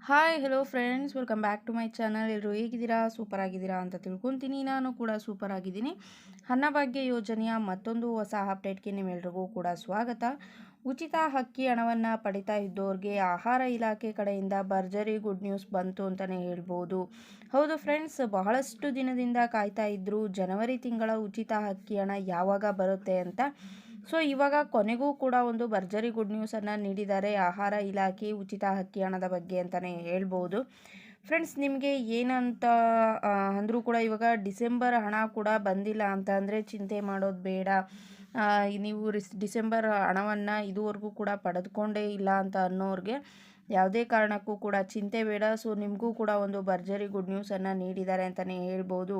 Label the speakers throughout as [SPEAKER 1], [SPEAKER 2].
[SPEAKER 1] Hi hello friends, welcome back to my channel. ಎಲ್ಲರೂ ಹೇಗಿದ್ದೀರಾ? Super ಆಗಿದ್ದೀರಾ ಅಂತ ತಿಳ್ಕೊತೀನಿ. ನಾನು ಕೂಡ ಸೂಪರ್ ಆಗಿದ್ದೀನಿ. ಅನ್ನಭಾಗ್ಯ ಯೋಜನೆಯ ಮತ್ತೊಂದು ಹೊಸ ಅಪ್ಡೇಟ್ಗೆ ನಿಮ್ಮೆಲ್ರಿಗೂ ಕೂಡ ಸ್ವಾಗತ. ಉಚಿತ ಅಕ್ಕಿ ಹಣವನ್ನು ಪಡಿತಾ ಇದ್ದೋರಿಗೆ ಆಹಾರ ಇಲಾಖೆ ಕಡೆಯಿಂದ ಭರ್ಜರಿ ಗುಡ್ ನ್ಯೂಸ್ ಬಂತು ಅಂತಲೇ ಹೇಳ್ಬೋದು. ಹೌದು ಫ್ರೆಂಡ್ಸ್, ಬಹಳಷ್ಟು ದಿನದಿಂದ ಕಾಯ್ತಾ ಇದ್ರು ಜನವರಿ ತಿಂಗಳ ಉಚಿತ ಅಕ್ಕಿ ಹಣ ಯಾವಾಗ ಬರುತ್ತೆ ಅಂತ. ಸೊ ಇವಾಗ ಕೊನೆಗೂ ಕೂಡ ಒಂದು ಭರ್ಜರಿ ಗುಡ್ ನ್ಯೂಸನ್ನು ನೀಡಿದ್ದಾರೆ ಆಹಾರ ಇಲಾಖೆ ಉಚಿತ ಅಕ್ಕಿ ಹಣದ ಬಗ್ಗೆ ಅಂತಲೇ ಹೇಳ್ಬೋದು. ಫ್ರೆಂಡ್ಸ್, ನಿಮಗೆ ಏನಂತ ಅಂದರೂ ಕೂಡ ಇವಾಗ ಡಿಸೆಂಬರ್ ಹಣ ಕೂಡ ಬಂದಿಲ್ಲ ಅಂತ ಅಂದರೆ ಚಿಂತೆ ಮಾಡೋದು ಬೇಡ. ನೀವು ಡಿಸೆಂಬರ್ ಹಣವನ್ನು ಇದುವರೆಗೂ ಕೂಡ ಪಡೆದುಕೊಂಡೇ ಇಲ್ಲ ಅಂತ ಅನ್ನೋರಿಗೆ ಯಾವುದೇ ಕಾರಣಕ್ಕೂ ಕೂಡ ಚಿಂತೆ ಬೇಡ. ಸೊ ನಿಮಗೂ ಕೂಡ ಒಂದು ಭರ್ಜರಿ ಗುಡ್ ನ್ಯೂಸನ್ನು ನೀಡಿದ್ದಾರೆ ಅಂತಲೇ ಹೇಳ್ಬೋದು.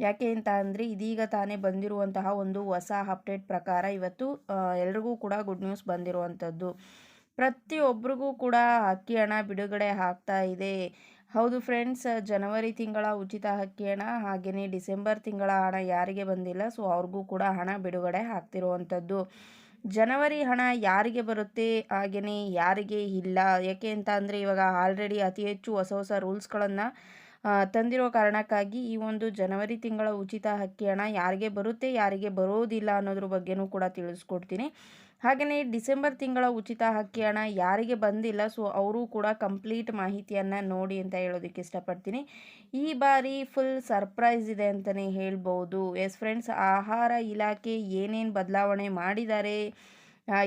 [SPEAKER 1] ಯಾಕೆ ಅಂತ ಅಂದರೆ ಇದೀಗ ತಾನೇ ಬಂದಿರುವಂತಹ ಒಂದು ಹೊಸ ಅಪ್ಡೇಟ್ ಪ್ರಕಾರ ಇವತ್ತು ಎಲ್ರಿಗೂ ಕೂಡ ಗುಡ್ ನ್ಯೂಸ್ ಬಂದಿರುವಂಥದ್ದು. ಪ್ರತಿಯೊಬ್ಬರಿಗೂ ಕೂಡ ಅಕ್ಕಿ ಹಣ ಬಿಡುಗಡೆ ಆಗ್ತಾ ಇದೆ. ಹೌದು ಫ್ರೆಂಡ್ಸ್, ಜನವರಿ ತಿಂಗಳ ಉಚಿತ ಅಕ್ಕಿ ಹಣ ಹಾಗೆಯೇ ಡಿಸೆಂಬರ್ ತಿಂಗಳ ಹಣ ಯಾರಿಗೆ ಬಂದಿಲ್ಲ ಸೊ ಅವ್ರಿಗೂ ಕೂಡ ಹಣ ಬಿಡುಗಡೆ ಆಗ್ತಿರುವಂಥದ್ದು. ಜನವರಿ ಹಣ ಯಾರಿಗೆ ಬರುತ್ತೆ ಹಾಗೆಯೇ ಯಾರಿಗೆ ಇಲ್ಲ, ಯಾಕೆ ಅಂತ ಅಂದರೆ ಇವಾಗ ಆಲ್ರೆಡಿ ಅತಿ ಹೆಚ್ಚು ಹೊಸ ಹೊಸ ರೂಲ್ಸ್ಗಳನ್ನು ತಂದಿರೋ ಕಾರಣಕ್ಕಾಗಿ ಈ ಒಂದು ಜನವರಿ ತಿಂಗಳ ಉಚಿತ ಅಕ್ಕಿ ಹಣ ಯಾರಿಗೆ ಬರುತ್ತೆ ಯಾರಿಗೆ ಬರೋದಿಲ್ಲ ಅನ್ನೋದ್ರ ಬಗ್ಗೆನೂ ಕೂಡ ತಿಳಿಸ್ಕೊಡ್ತೀನಿ. ಹಾಗೆಯೇ ಡಿಸೆಂಬರ್ ತಿಂಗಳ ಉಚಿತ ಅಕ್ಕಿ ಹಣ ಯಾರಿಗೆ ಬಂದಿಲ್ಲ ಸೊ ಅವರು ಕೂಡ ಕಂಪ್ಲೀಟ್ ಮಾಹಿತಿಯನ್ನು ನೋಡಿ ಅಂತ ಹೇಳೋದಕ್ಕೆ ಇಷ್ಟಪಡ್ತೀನಿ. ಈ ಬಾರಿ ಫುಲ್ ಸರ್ಪ್ರೈಸ್ ಇದೆ ಅಂತಲೇ ಹೇಳ್ಬೋದು. ಎಸ್ ಫ್ರೆಂಡ್ಸ್, ಆಹಾರ ಇಲಾಖೆ ಏನೇನು ಬದಲಾವಣೆ ಮಾಡಿದ್ದಾರೆ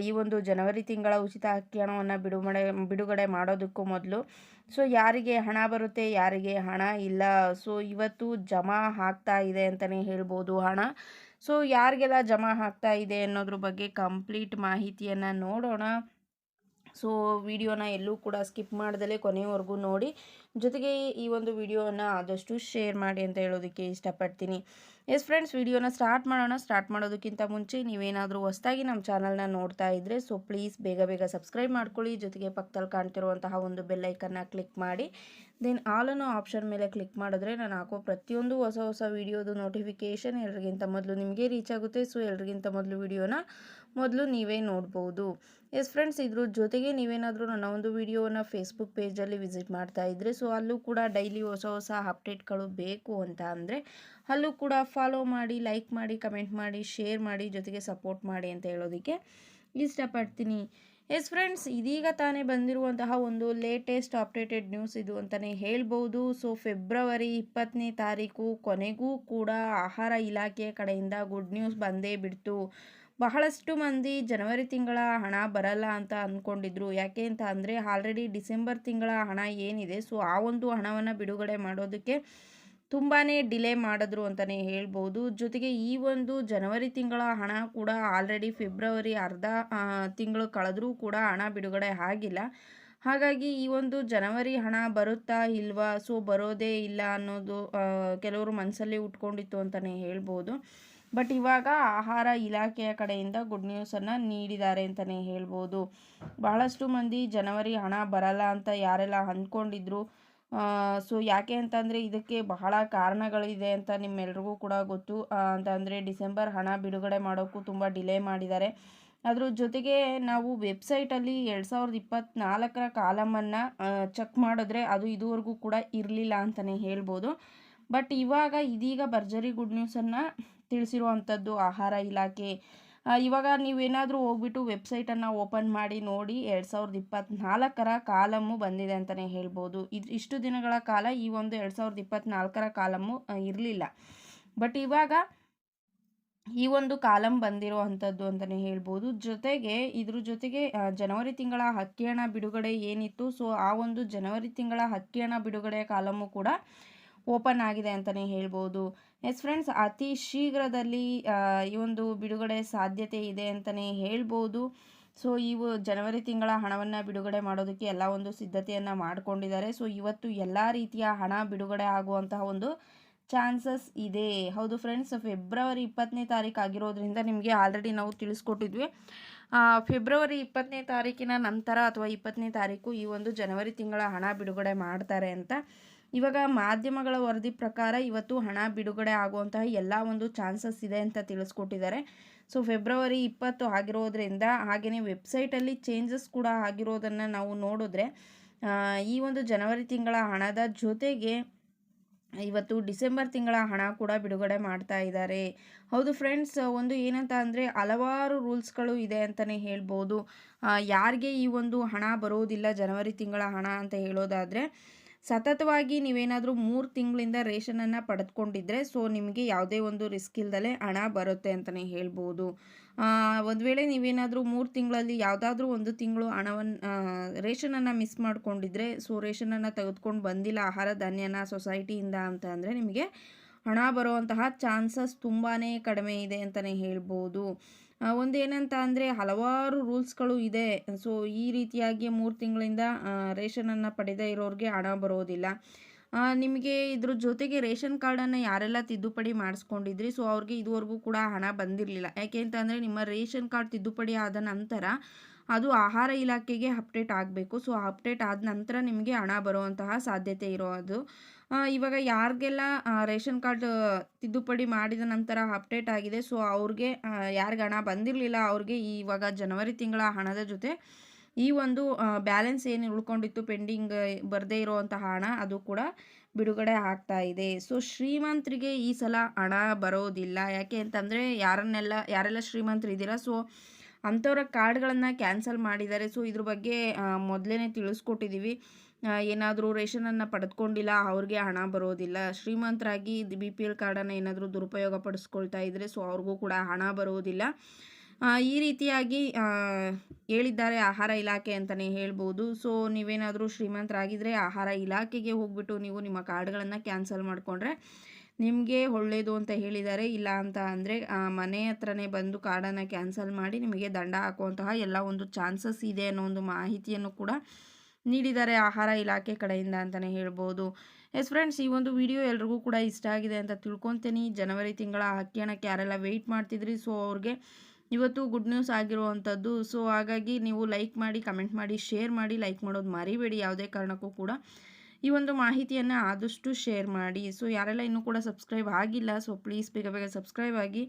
[SPEAKER 1] ಈ ಒಂದು ಜನವರಿ ತಿಂಗಳ ಉಚಿತ ಅಕ್ಕಿ ಹಣವನ್ನು ಬಿಡುಗಡೆ ಮಾಡೋದಕ್ಕೂ ಮೊದಲು ಸೊ ಯಾರಿಗೆ ಹಣ ಬರುತ್ತೆ ಯಾರಿಗೆ ಹಣ ಇಲ್ಲ, ಸೊ ಇವತ್ತು ಜಮಾ ಆಗ್ತಾ ಇದೆ ಅಂತಲೇ ಹೇಳ್ಬೋದು ಹಣ. ಸೊ ಯಾರಿಗೆಲ್ಲ ಜಮಾ ಆಗ್ತಾ ಇದೆ ಅನ್ನೋದ್ರ ಬಗ್ಗೆ ಕಂಪ್ಲೀಟ್ ಮಾಹಿತಿಯನ್ನು ನೋಡೋಣ. ಸೊ ವಿಡಿಯೋನ ಎಲ್ಲೂ ಕೂಡ ಸ್ಕಿಪ್ ಮಾಡ್ದಲೇ ಕೊನೆಯವರೆಗೂ ನೋಡಿ, ಜೊತೆಗೆ ಈ ಒಂದು ವಿಡಿಯೋವನ್ನು ಆದಷ್ಟು ಶೇರ್ ಮಾಡಿ ಅಂತ ಹೇಳೋದಕ್ಕೆ ಇಷ್ಟಪಡ್ತೀನಿ. ಎಸ್ ಫ್ರೆಂಡ್ಸ್, ವಿಡಿಯೋನ ಸ್ಟಾರ್ಟ್ ಮಾಡೋಣ. ಸ್ಟಾರ್ಟ್ ಮಾಡೋದಕ್ಕಿಂತ ಮುಂಚೆ ನೀವೇನಾದರೂ ಹೊಸದಾಗಿ ನಮ್ಮ ಚಾನಲ್ನ ನೋಡ್ತಾ ಇದ್ದರೆ ಸೊ ಪ್ಲೀಸ್ ಬೇಗ ಸಬ್ಸ್ಕ್ರೈಬ್ ಮಾಡ್ಕೊಳ್ಳಿ. ಜೊತೆಗೆ ಪಕ್ಕದಲ್ಲಿ ಕಾಣ್ತಿರುವಂತಹ ಒಂದು ಬೆಲ್ಲೈಕನ್ನ ಕ್ಲಿಕ್ ಮಾಡಿ ದೆನ್ ಆಲ್ ಅನ್ನೋ ಆಪ್ಷನ್ ಮೇಲೆ ಕ್ಲಿಕ್ ಮಾಡಿದ್ರೆ ನಾನು ಹಾಕೋ ಪ್ರತಿಯೊಂದು ಹೊಸ ವಿಡಿಯೋದು ನೋಟಿಫಿಕೇಷನ್ ಎಲ್ರಿಗಿಂತ ಮೊದಲು ನಿಮಗೆ ರೀಚ್ ಆಗುತ್ತೆ. ಸೊ ಎಲ್ರಿಗಿಂತ ಮೊದಲು ವಿಡಿಯೋನ ನೀವೇ ನೋಡ್ಬೋದು. ಎಸ್ ಫ್ರೆಂಡ್ಸ್, ಇದ್ರ ಜೊತೆಗೆ ನೀವೇನಾದರೂ ನನ್ನ ಒಂದು ವಿಡಿಯೋನ ಫೇಸ್ಬುಕ್ ಪೇಜಲ್ಲಿ ವಿಸಿಟ್ ಮಾಡ್ತಾ ಇದ್ದರೆ ಸೊ ಅಲ್ಲೂ ಕೂಡ ಡೈಲಿ ಹೊಸ ಅಪ್ಡೇಟ್ಗಳು ಬೇಕು ಅಂತ ಅಂದರೆ ಅಲ್ಲೂ ಕೂಡ ಫಾಲೋ ಮಾಡಿ, ಲೈಕ್ ಮಾಡಿ, ಕಮೆಂಟ್ ಮಾಡಿ, ಶೇರ್ ಮಾಡಿ, ಜೊತೆಗೆ ಸಪೋರ್ಟ್ ಮಾಡಿ ಅಂತ ಹೇಳೋದಕ್ಕೆ ಇಷ್ಟಪಡ್ತೀನಿ. ಎಸ್ ಫ್ರೆಂಡ್ಸ್, ಇದೀಗ ತಾನೇ ಬಂದಿರುವಂತಹ ಒಂದು ಲೇಟೆಸ್ಟ್ ಅಪ್ಡೇಟೆಡ್ ನ್ಯೂಸ್ ಇದು ಅಂತಲೇ ಹೇಳ್ಬೋದು. ಸೊ ಫೆಬ್ರವರಿ 20ನೇ ತಾರೀಕು ಕೊನೆಗೂ ಕೂಡ ಆಹಾರ ಇಲಾಖೆಯ ಕಡೆಯಿಂದ ಗುಡ್ ನ್ಯೂಸ್ ಬಂದೇ ಬಿಡ್ತು. ಬಹಳಷ್ಟು ಮಂದಿ ಜನವರಿ ತಿಂಗಳ ಹಣ ಬರಲ್ಲ ಅಂತ ಅಂದ್ಕೊಂಡಿದ್ರು. ಯಾಕೆ ಅಂತ ಅಂದರೆ ಆಲ್ರೆಡಿ ಡಿಸೆಂಬರ್ ತಿಂಗಳ ಹಣ ಏನಿದೆ ಸೊ ಆ ಒಂದು ಹಣವನ್ನು ಬಿಡುಗಡೆ ಮಾಡೋದಕ್ಕೆ ತುಂಬಾ ಡಿಲೇ ಮಾಡಿದ್ರು ಅಂತಲೇ ಹೇಳ್ಬೋದು. ಜೊತೆಗೆ ಈ ಒಂದು ಜನವರಿ ತಿಂಗಳ ಹಣ ಕೂಡ ಆಲ್ರೆಡಿ ಫೆಬ್ರವರಿ ಅರ್ಧ ತಿಂಗಳು ಕಳೆದ್ರೂ ಕೂಡ ಹಣ ಬಿಡುಗಡೆ ಆಗಿಲ್ಲ. ಹಾಗಾಗಿ ಈ ಒಂದು ಜನವರಿ ಹಣ ಬರುತ್ತಾ ಇಲ್ವಾ, ಸೊ ಬರೋದೇ ಇಲ್ಲ ಅನ್ನೋದು ಕೆಲವರು ಮನಸ್ಸಲ್ಲಿ ಉಟ್ಕೊಂಡಿತ್ತು ಅಂತಲೇ ಹೇಳ್ಬೋದು. ಬಟ್ ಇವಾಗ ಆಹಾರ ಇಲಾಖೆಯ ಕಡೆಯಿಂದ ಗುಡ್ ನ್ಯೂಸನ್ನು ನೀಡಿದ್ದಾರೆ ಅಂತಲೇ ಹೇಳ್ಬೋದು. ಬಹಳಷ್ಟು ಮಂದಿ ಜನವರಿ ಹಣ ಬರಲ್ಲ ಅಂತ ಯಾರೆಲ್ಲ ಅಂದ್ಕೊಂಡಿದ್ರು ಸೊ ಯಾಕೆ ಅಂತಂದರೆ ಇದಕ್ಕೆ ಬಹಳ ಕಾರಣಗಳಿದೆ ಅಂತ ನಿಮ್ಮೆಲ್ರಿಗೂ ಕೂಡ ಗೊತ್ತು. ಅಂತಂದರೆ ಡಿಸೆಂಬರ್ ಹಣ ಬಿಡುಗಡೆ ಮಾಡೋಕ್ಕೂ ತುಂಬ ಡಿಲೇ ಮಾಡಿದ್ದಾರೆ. ಅದ್ರ ಜೊತೆಗೆ ನಾವು ವೆಬ್ಸೈಟಲ್ಲಿ 2024 ಕಾಲಮನ್ನು ಚೆಕ್ ಮಾಡಿದ್ರೆ ಅದು ಇದುವರೆಗೂ ಕೂಡ ಇರಲಿಲ್ಲ ಅಂತಲೇ ಹೇಳ್ಬೋದು. ಬಟ್ ಇದೀಗ ಭರ್ಜರಿ ಗುಡ್ ನ್ಯೂಸನ್ನು ತಿಳಿಸಿರುವಂಥದ್ದು ಆಹಾರ ಇಲಾಖೆ. ಇವಾಗ ನೀವೇನಾದರೂ ಹೋಗ್ಬಿಟ್ಟು ವೆಬ್ಸೈಟನ್ನು ಓಪನ್ ಮಾಡಿ ನೋಡಿ 2024 ಕಾಲಮ್ಮು ಬಂದಿದೆ ಅಂತಲೇ ಹೇಳ್ಬೋದು. ಇಷ್ಟು ದಿನಗಳ ಕಾಲ ಈ ಒಂದು 2024 ಕಾಲಮ್ಮು ಇರಲಿಲ್ಲ. ಬಟ್ ಇವಾಗ ಈ ಒಂದು ಕಾಲಮ್ ಬಂದಿರುವಂಥದ್ದು ಅಂತಲೇ ಹೇಳ್ಬೋದು. ಇದ್ರ ಜೊತೆಗೆ ಜನವರಿ ತಿಂಗಳ ಅಕ್ಕಿ ಹಣ ಬಿಡುಗಡೆ ಏನಿತ್ತು ಸೊ ಆ ಒಂದು ಜನವರಿ ತಿಂಗಳ ಅಕ್ಕಿ ಹಣ ಬಿಡುಗಡೆಯ ಕಾಲಮ್ಮು ಕೂಡ ಓಪನ್ ಆಗಿದೆ ಅಂತಲೇ ಹೇಳ್ಬೋದು. ಎಸ್ ಫ್ರೆಂಡ್ಸ್, ಅತಿ ಶೀಘ್ರದಲ್ಲಿ ಈ ಒಂದು ಬಿಡುಗಡೆ ಸಾಧ್ಯತೆ ಇದೆ ಅಂತಲೇ ಹೇಳ್ಬೋದು. ಸೊ ಜನವರಿ ತಿಂಗಳ ಹಣವನ್ನು ಬಿಡುಗಡೆ ಮಾಡೋದಕ್ಕೆ ಎಲ್ಲ ಒಂದು ಸಿದ್ಧತೆಯನ್ನು ಮಾಡಿಕೊಂಡಿದ್ದಾರೆ. ಸೊ ಇವತ್ತು ಎಲ್ಲ ರೀತಿಯ ಹಣ ಬಿಡುಗಡೆ ಆಗುವಂತಹ ಒಂದು ಚಾನ್ಸಸ್ ಇದೆ. ಹೌದು ಫ್ರೆಂಡ್ಸ್, ಫೆಬ್ರವರಿ 20ನೇ ತಾರೀಕು ಆಗಿರೋದ್ರಿಂದ ನಿಮಗೆ ಆಲ್ರೆಡಿ ನಾವು ತಿಳಿಸ್ಕೊಟ್ಟಿದ್ವಿ. ಫೆಬ್ರವರಿ 20ನೇ ತಾರೀಕಿನ ನಂತರ ಅಥವಾ 20ನೇ ತಾರೀಕು ಈ ಒಂದು ಜನವರಿ ತಿಂಗಳ ಹಣ ಬಿಡುಗಡೆ ಮಾಡ್ತಾರೆ ಅಂತ. ಇವಾಗ ಮಾಧ್ಯಮಗಳ ವರದಿ ಪ್ರಕಾರ ಇವತ್ತು ಹಣ ಬಿಡುಗಡೆ ಆಗುವಂತಹ ಎಲ್ಲ ಒಂದು ಚಾನ್ಸಸ್ ಇದೆ ಅಂತ ತಿಳಿಸ್ಕೊಟ್ಟಿದ್ದಾರೆ. ಸೊ ಫೆಬ್ರವರಿ 20 ಆಗಿರೋದ್ರಿಂದ ಹಾಗೆಯೇ ವೆಬ್ಸೈಟಲ್ಲಿ ಚೇಂಜಸ್ ಕೂಡ ಆಗಿರೋದನ್ನು ನಾವು ನೋಡಿದ್ರೆ ಈ ಒಂದು ಜನವರಿ ತಿಂಗಳ ಹಣದ ಜೊತೆಗೆ ಇವತ್ತು ಡಿಸೆಂಬರ್ ತಿಂಗಳ ಹಣ ಕೂಡ ಬಿಡುಗಡೆ ಮಾಡ್ತಾ ಇದ್ದಾರೆ. ಹೌದು ಫ್ರೆಂಡ್ಸ್, ಒಂದು ಏನಂತ ಅಂದರೆ ಹಲವಾರು ರೂಲ್ಸ್ಗಳು ಇದೆ ಅಂತಲೇ ಹೇಳ್ಬೋದು. ಯಾರಿಗೆ ಈ ಒಂದು ಹಣ ಬರೋದಿಲ್ಲ ಜನವರಿ ತಿಂಗಳ ಹಣ ಅಂತ ಹೇಳೋದಾದರೆ, ಸತತವಾಗಿ ನೀವೇನಾದರೂ 3 ತಿಂಗಳಿಂದ ರೇಷನನ್ನು ಪಡೆದುಕೊಂಡಿದ್ರೆ ಸೊ ನಿಮಗೆ ಯಾವುದೇ ಒಂದು ರಿಸ್ಕ್ ಇಲ್ದಲೆ ಹಣ ಬರುತ್ತೆ ಅಂತಲೇ ಹೇಳ್ಬೋದು. ಒಂದು ವೇಳೆ ನೀವೇನಾದರೂ 3 ತಿಂಗಳಲ್ಲಿ ಯಾವುದಾದ್ರೂ ಒಂದು ತಿಂಗಳು ರೇಷನನ್ನು ಮಿಸ್ ಮಾಡ್ಕೊಂಡಿದ್ರೆ, ಸೊ ರೇಷನನ್ನು ತೆಗೆದುಕೊಂಡು ಬಂದಿಲ್ಲ ಆಹಾರ ಧಾನ್ಯನ ಸೊಸೈಟಿಯಿಂದ ಅಂತ ಅಂದರೆ ನಿಮಗೆ ಹಣ ಬರುವಂತಹ ಚಾನ್ಸಸ್ ತುಂಬಾ ಕಡಿಮೆ ಇದೆ ಅಂತಲೇ ಹೇಳ್ಬೋದು. ಒಂದೇನಂತ ಅಂದರೆ ಹಲವಾರು ರೂಲ್ಸ್ಗಳು ಇದೆ. ಸೊ ಈ ರೀತಿಯಾಗಿ 3 ತಿಂಗಳಿಂದ ರೇಷನನ್ನು ಪಡೆದೇ ಇರೋರಿಗೆ ಹಣ ಬರೋದಿಲ್ಲ. ನಿಮಗೆ ಇದ್ರ ಜೊತೆಗೆ ರೇಷನ್ ಕಾರ್ಡನ್ನು ಯಾರೆಲ್ಲ ತಿದ್ದುಪಡಿ ಮಾಡಿಸ್ಕೊಂಡಿದ್ರಿ ಸೊ ಅವ್ರಿಗೆ ಇದುವರೆಗೂ ಕೂಡ ಹಣ ಬಂದಿರಲಿಲ್ಲ. ಯಾಕೆ ಅಂತ ಅಂದರೆ ನಿಮ್ಮ ರೇಷನ್ ಕಾರ್ಡ್ ತಿದ್ದುಪಡಿ ಆದ ನಂತರ ಅದು ಆಹಾರ ಇಲಾಖೆಗೆ ಅಪ್ಡೇಟ್ ಆಗಬೇಕು. ಸೊ ಅಪ್ಡೇಟ್ ಆದ ನಂತರ ನಿಮಗೆ ಹಣ ಬರುವಂತಹ ಸಾಧ್ಯತೆ ಇರೋದು. ಇವಾಗ ಯಾರಿಗೆಲ್ಲ ರೇಷನ್ ಕಾರ್ಡ್ ತಿದ್ದುಪಡಿ ಮಾಡಿದ ನಂತರ ಅಪ್ಡೇಟ್ ಆಗಿದೆ ಸೊ ಅವ್ರಿಗೆ ಯಾರಿಗೆ ಹಣ ಬಂದಿರಲಿಲ್ಲ ಅವ್ರಿಗೆ ಇವಾಗ ಜನವರಿ ತಿಂಗಳ ಹಣದ ಜೊತೆ ಈ ಒಂದು ಬ್ಯಾಲೆನ್ಸ್ ಏನು ಉಳ್ಕೊಂಡಿತ್ತು ಪೆಂಡಿಂಗ್ ಬರದೇ ಇರುವಂತಹ ಹಣ ಅದು ಕೂಡ ಬಿಡುಗಡೆ ಆಗ್ತಾ ಇದೆ. ಸೊ ಶ್ರೀಮಂತರಿಗೆ ಈ ಸಲ ಹಣ ಬರೋದಿಲ್ಲ. ಯಾಕೆ ಅಂತಂದರೆ ಯಾರೆಲ್ಲ ಶ್ರೀಮಂತರಿದ್ದೀರಾ ಸೊ ಅಂಥವ್ರ ಕಾರ್ಡ್ಗಳನ್ನು ಕ್ಯಾನ್ಸಲ್ ಮಾಡಿದ್ದಾರೆ. ಸೊ ಇದ್ರ ಬಗ್ಗೆ ಮೊದಲೇ ತಿಳಿಸ್ಕೊಟ್ಟಿದ್ದೀವಿ. ಏನಾದರೂ ರೇಷನನ್ನು ಪಡೆದುಕೊಂಡಿಲ್ಲ ಅವ್ರಿಗೆ ಹಣ ಬರೋದಿಲ್ಲ. ಶ್ರೀಮಂತರಾಗಿ BPL ಕಾರ್ಡನ್ನು ಏನಾದರೂ ದುರುಪಯೋಗ ಪಡಿಸ್ಕೊಳ್ತಾ ಇದ್ದರೆ ಸೊ ಅವ್ರಿಗೂ ಕೂಡ ಹಣ ಬರೋದಿಲ್ಲ. ಈ ರೀತಿಯಾಗಿ ಹೇಳಿದ್ದಾರೆ ಆಹಾರ ಇಲಾಖೆ ಅಂತಲೇ ಹೇಳ್ಬೋದು. ಸೊ ನೀವೇನಾದರೂ ಶ್ರೀಮಂತರಾಗಿದ್ದರೆ ಆಹಾರ ಇಲಾಖೆಗೆ ಹೋಗ್ಬಿಟ್ಟು ನೀವು ನಿಮ್ಮ ಕಾರ್ಡ್ಗಳನ್ನು ಕ್ಯಾನ್ಸಲ್ ಮಾಡಿಕೊಂಡ್ರೆ ನಿಮಗೆ ಒಳ್ಳೆಯದು ಅಂತ ಹೇಳಿದ್ದಾರೆ. ಇಲ್ಲ ಅಂತ ಅಂದರೆ ಮನೆ ಹತ್ರನೇ ಬಂದು ಕಾರ್ಡನ್ನು ಕ್ಯಾನ್ಸಲ್ ಮಾಡಿ ನಿಮಗೆ ದಂಡ ಹಾಕುವಂತಹ ಎಲ್ಲ ಒಂದು ಚಾನ್ಸಸ್ ಇದೆ ಅನ್ನೋ ಒಂದು ಮಾಹಿತಿಯನ್ನು ಕೂಡ ನೀಡಿದ್ದಾರೆ ಆಹಾರ ಇಲಾಖೆ ಕಡೆಯಿಂದ ಅಂತಲೇ ಹೇಳ್ಬೋದು. ಎಸ್ ಫ್ರೆಂಡ್ಸ್, ಈ ಒಂದು ವಿಡಿಯೋ ಎಲ್ರಿಗೂ ಕೂಡ ಇಷ್ಟ ಆಗಿದೆ ಅಂತ ತಿಳ್ಕೊತೀನಿ. ಜನವರಿ ತಿಂಗಳ ಅಕ್ಕಿ ಹಣಕ್ಕೆ ಯಾರೆಲ್ಲ ವೆಯ್ಟ್ ಮಾಡ್ತಿದ್ರಿ ಸೊ ಅವ್ರಿಗೆ ಇವತ್ತು ಗುಡ್ ನ್ಯೂಸ್ ಆಗಿರುವಂಥದ್ದು. ಸೊ ಹಾಗಾಗಿ ನೀವು ಲೈಕ್ ಮಾಡಿ, ಕಮೆಂಟ್ ಮಾಡಿ, ಶೇರ್ ಮಾಡಿ. ಲೈಕ್ ಮಾಡೋದು ಮರಿಬೇಡಿ ಯಾವುದೇ ಕಾರಣಕ್ಕೂ ಕೂಡ. ಈ ಒಂದು ಮಾಹಿತಿಯನ್ನು ಆದಷ್ಟು ಶೇರ್ ಮಾಡಿ. ಸೊ ಯಾರೆಲ್ಲ ಇನ್ನೂ ಕೂಡ ಸಬ್ಸ್ಕ್ರೈಬ್ ಆಗಿಲ್ಲ ಸೊ ಪ್ಲೀಸ್ ಬೇಗ ಬೇಗ ಸಬ್ಸ್ಕ್ರೈಬ್ ಆಗಿ.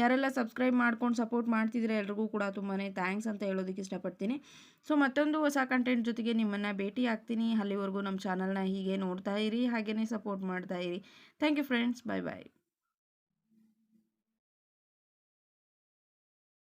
[SPEAKER 1] ಯಾರೆಲ್ಲ ಸಬ್ಸ್ಕ್ರೈಬ್ ಮಾಡ್ಕೊಂಡು ಸಪೋರ್ಟ್ ಮಾಡ್ತಿದ್ರೆ ಎಲ್ರಿಗೂ ಕೂಡ ತುಂಬಾ ಥ್ಯಾಂಕ್ಸ್ ಅಂತ ಹೇಳೋದಕ್ಕೆ ಇಷ್ಟಪಡ್ತೀನಿ. ಸೊ ಮತ್ತೊಂದು ಹೊಸ ಕಂಟೆಂಟ್ ಜೊತೆಗೆ ನಿಮ್ಮನ್ನು ಭೇಟಿ ಆಗ್ತೀನಿ. ಅಲ್ಲಿವರೆಗೂ ನಮ್ಮ ಚಾನಲ್ನ ಹೀಗೆ ನೋಡ್ತಾ ಇರಿ, ಹಾಗೆಯೇ ಸಪೋರ್ಟ್ ಮಾಡ್ತಾ ಇರಿ. Thank you friends, bye bye.